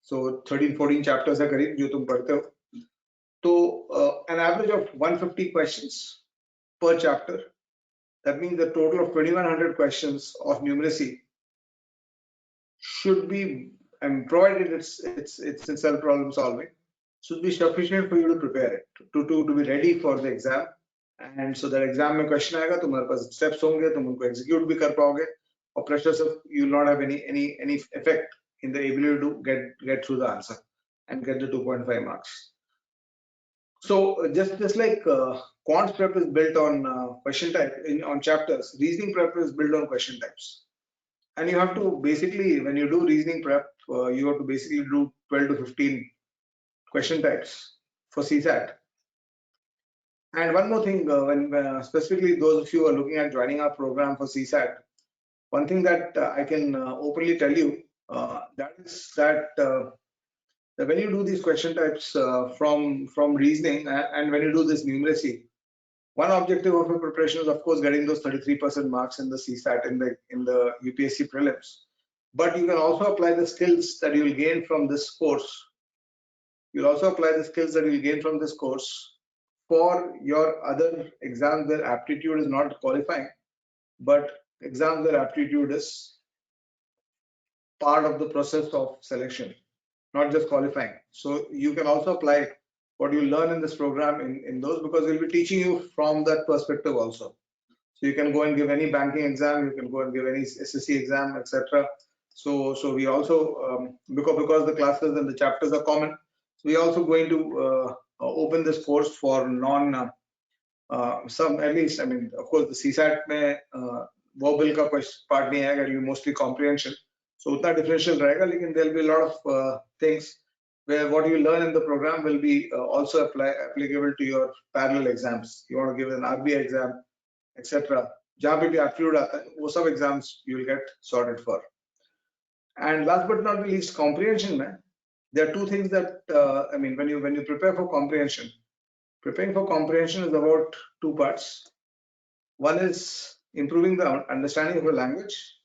So 13-14 chapters are kareeb jo tum padhte ho. So an average of 150 questions per chapter. That means the total of 2100 questions of numeracy should be, and provided it's in self problem solving, should be sufficient for you to prepare it, to be ready for the exam. And so that exam mein question aayega, tumhare paas steps honge, tum unko execute bhi kar paoge, or pressure se you will not have any effect in the ability to get through the answer and get the 2.5 marks. So just like quant prep is built on question type on chapters, reasoning prep is built on question types. And you have to basically, when you do reasoning prep, you have to basically do 12 to 15 question types for CSAT. And one more thing, when specifically those of you who are looking at joining our program for CSAT, one thing that I can openly tell you, that is that when you do these question types from reasoning, and when you do this numeracy, one objective of your preparation is, of course, getting those 33% marks in the CSAT in the UPSC prelims. but you can also apply the skills that you will gain from this course. You'll also apply the skills that you'll gain from this course for your other exams where aptitude is not qualifying, but exams where aptitude is part of the process of selection, not just qualifying. So you can also apply what you learn in this program in those, because we'll be teaching you from that perspective also. So you can go and give any banking exam, you can go and give any SSC exam, etc. So we also, because the classes and the chapters are common, so we are also going to open this course for non, some at least, I mean, of course, the CSAT में verbal का part नहीं आएगा, it'll be mostly comprehension. So उतना differential रहेगा, लेकिन there'll be a lot of things where what you learn in the program will be also applicable to your parallel exams. You want to give an RBI exam, etc. जहाँ पे भी aptitude आता है, वो सब exams you will get sorted for. And last but not the least, comprehension में, there are two things that I mean, when you prepare for comprehension, preparing for comprehension is about two parts. One is improving the understanding of a language.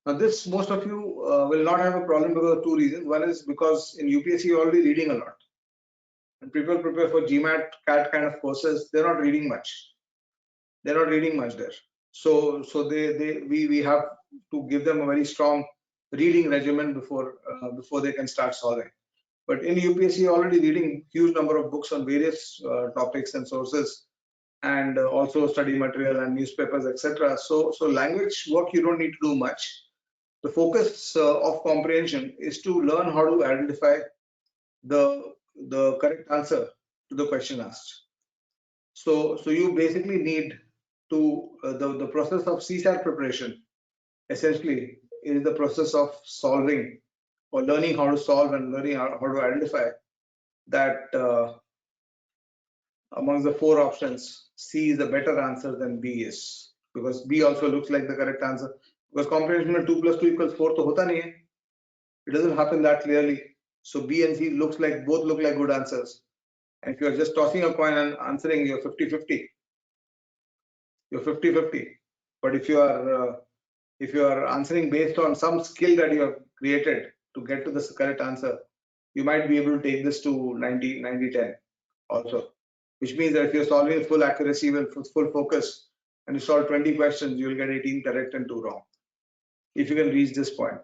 Now this, most of you will not have a problem because of two reasons. One is because in UPSC you're already reading a lot. When people prepare for GMAT, CAT kind of courses, they're not reading much. They're not reading much there. So we have to give them a very strong reading regimen before they can start solving. But in UPSC, you're already reading huge number of books on various topics and sources, and also study material and newspapers, etc. So language work you don't need to do much. The focus of comprehension is to learn how to identify the correct answer to the question asked. So you basically need to the process of CSAT preparation essentially is the process of solving or learning how to solve and learning how to identify that amongst the four options, C is a better answer than B is, because B also looks like the correct answer. Because comprehension में 2 + 2 = 4 तो होता नहीं है. It doesn't happen that clearly. So B and C both look like good answers. And if you're just tossing a coin and answering, you're 50-50. You're 50-50. But if you are answering based on some skill that you have created to get to the correct answer, you might be able to take this to 90-10 also. Which means that if you're solving with full accuracy, with full focus, and you solve 20 questions, you will get 18 correct and 2 wrong. If you can reach this point,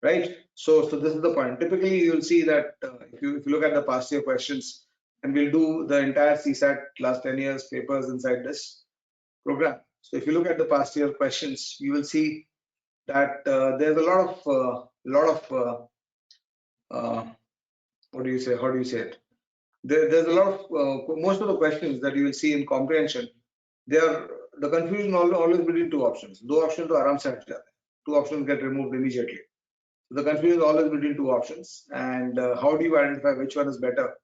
right? So this is the point. Typically, you'll see that if you look at the past year questions, and we'll do the entire CSAT last 10 years papers inside this program. So if you look at the past year questions, you will see that there's a lot of what do you say? How do you say it? There's a lot of most of the questions that you will see in comprehension. The confusion always between two options. दो options तो आराम से हट जाते हैं. Two options get removed immediately. So the confusion is always between two options, and how do you identify which one is better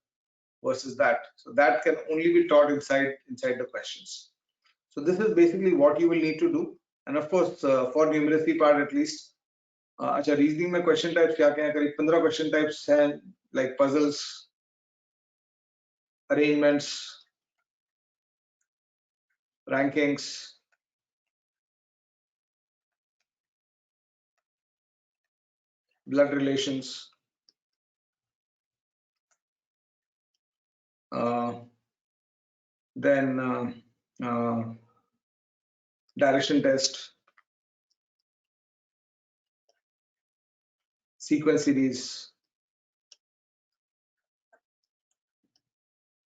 versus that? So that can only be taught inside the questions. So this is basically what you will need to do. And of course, for numeracy part at least, अच्छा reasoning में question types क्या क्या हैं? करीब 15 question types हैं, like puzzles, arrangements, rankings, blood relations, then direction test, sequence series,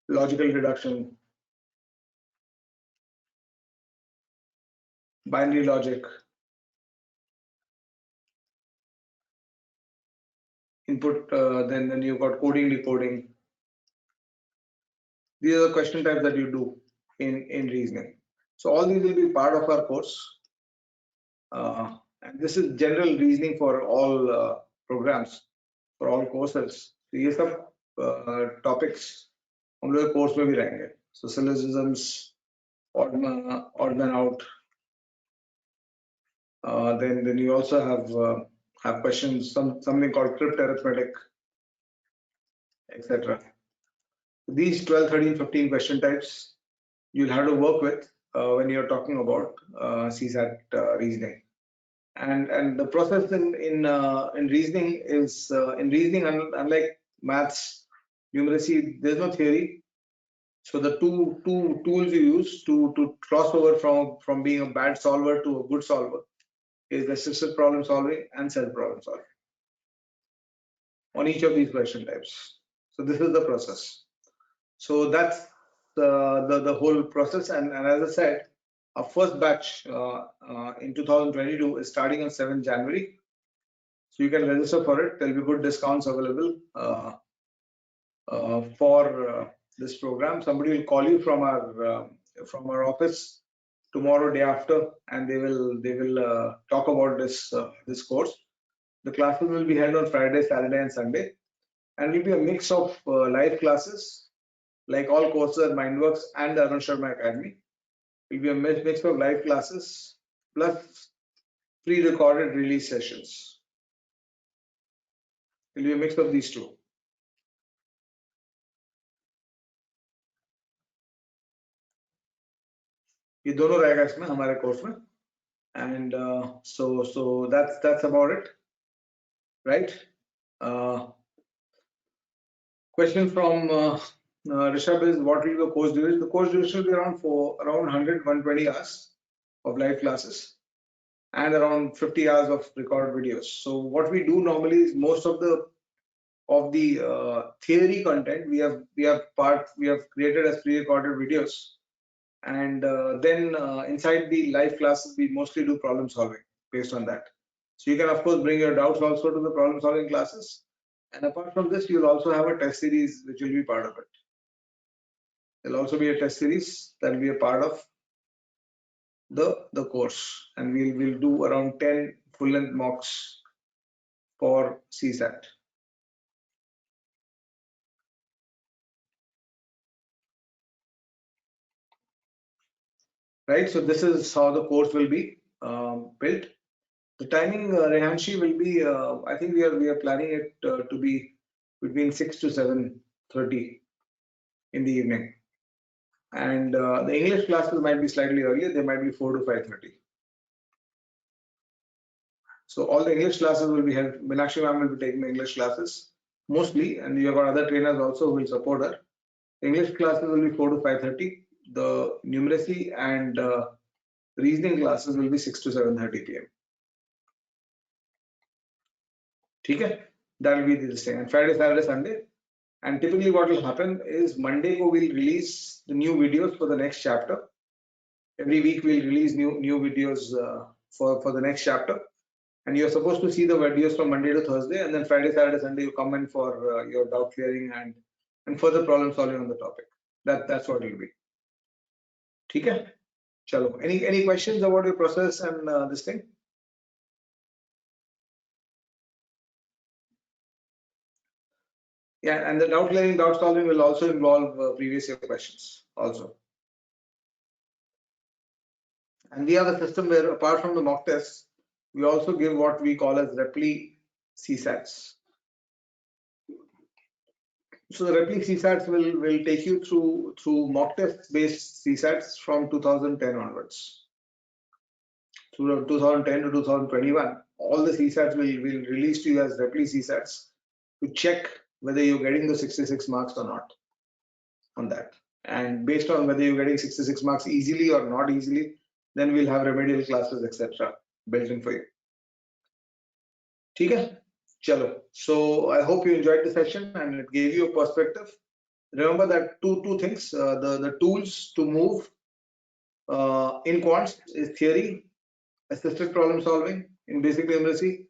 logical deduction, binary logic, input, then you've got coding, decoding. These are the question types that you do in reasoning. So all these will be part of our course. And this is general reasoning for all programs, for all courses. So ये सब topics हम लोग course में भी रहेंगे. So syllogisms, odd man out. Then you also have questions, something called crypt arithmetic, etc. These 12, 13, 15 question types you'll have to work with when you're talking about CSAT reasoning. And the process in reasoning is unlike maths, numeracy, there's no theory. So the two tools you use to cross over from being a bad solver to a good solver is assisted problem solving and self problem solving on each of these question types. So this is the process. So that's the whole process. And as I said, our first batch in 2022 is starting on 7th January. So you can register for it. There'll be good discounts available for this program. Somebody will call you from our office tomorrow, day after, and they will talk about this course. The classes will be held on Friday, Saturday, and Sunday, and it will be a mix of live classes, like all courses at Mindworks and the Arun Sharma Academy. It will be a mix of live classes plus pre-recorded release sessions. It will be a mix of these two. ये दोनों रहेगा इसमें हमारे course में, and so that's about it, right? Question from Rishabh is, what will the course duration? The course duration will be around 100-120 hours of live classes and around 50 hours of recorded videos. So what we do normally is most of the theory content we have created as pre-recorded videos, and then inside the live classes we mostly do problem solving based on that. So you can of course bring your doubts also to the problem solving classes, and apart from this you'll also have a test series which will be part of it. There'll also be a test series that will be a part of the course, and we'll do around 10 full-length mocks for CSAT. Right, so this is how the course will be built. The timing, Rehanshi, will be, I think we are planning it to be between 6 to 7:30 in the evening, and the English classes might be slightly earlier. They might be 4 to 5:30. So all the English classes will be held. Meenakshi ma'am will be taking the English classes mostly, and you have got other trainers also who will support her. English classes will be 4 to 5:30. The numeracy and reasoning classes will be 6 to 7:30 p.m. Okay, that will be the thing. And Friday, Saturday, Sunday. And typically what will happen is Monday we'll release the new videos for the next chapter. Every week we'll release new videos for the next chapter. And you're supposed to see the videos from Monday to Thursday, and then Friday, Saturday, Sunday you come in for your doubt clearing and further problem solving on the topic. That's what it will be. Okay? Chalo. Any questions about your process and this thing? Yeah, and the doubt clearing, doubt solving will also involve previous year questions also. And we have a system where, apart from the mock tests, we also give what we call as Repli CSATs. So the Repli CSATs will take you through mock test based CSATs from 2010 onwards. Through 2010 to 2021, all the CSATs will release to you as Repli CSATs to check whether you're getting the 66 marks or not on that. And based on whether you're getting 66 marks easily or not easily, then we'll have remedial classes, etc. built in for you. Okay? Chalo. So I hope you enjoyed the session and it gave you a perspective. Remember that two things, the tools to move in quants is theory, assisted problem solving in basic numeracy,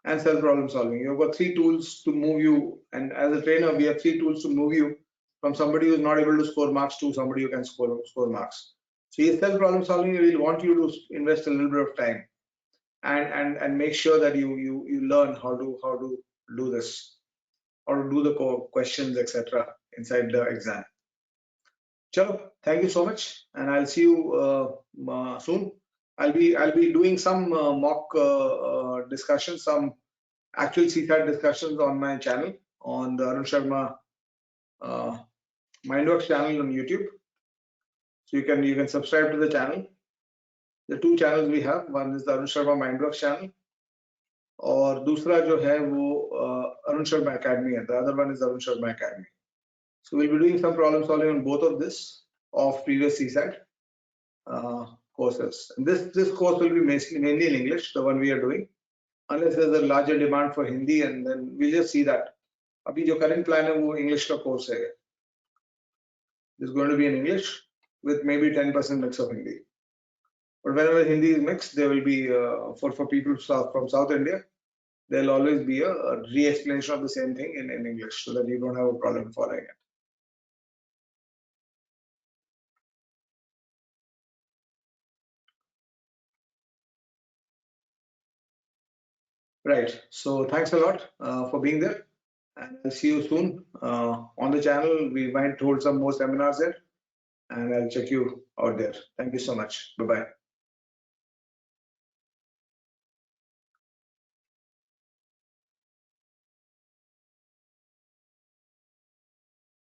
and self problem solving. You've got 3 tools to move you, and as a trainer we have 3 tools to move you from somebody who's not able to score marks to somebody who can score marks. So your self problem solving, we will want you to invest a little bit of time and make sure that you learn how to do this, how to do the questions, etc. inside the exam. Chalo, thank you so much, and I'll see you soon. I'll be doing some mock discussions, some actual CSAT discussions on my channel, on the Arun Sharma Mindworks channel on YouTube. So you can subscribe to the channel. The two channels we have, one is the Arun Sharma Mindworks channel, और दूसरा जो है वो Arun Sharma Academy है. The other one is Arun Sharma Academy. So we'll be doing some problem solving on both of this of previous CSAT courses. And this course will be mainly in English, the one we are doing, unless there's a larger demand for Hindi, and then we'll just see that. अभी जो current plan है वो English का course है. It's going to be in English with maybe 10% mix of Hindi. But whenever Hindi is mixed, there will be for people from South India, there'll always be a re-explanation of the same thing in English, so that you don't have a problem following it. Right. So thanks a lot for being there, and I'll see you soon on the channel. We might hold some more seminars there, and I'll check you out there. Thank you so much. Bye-bye.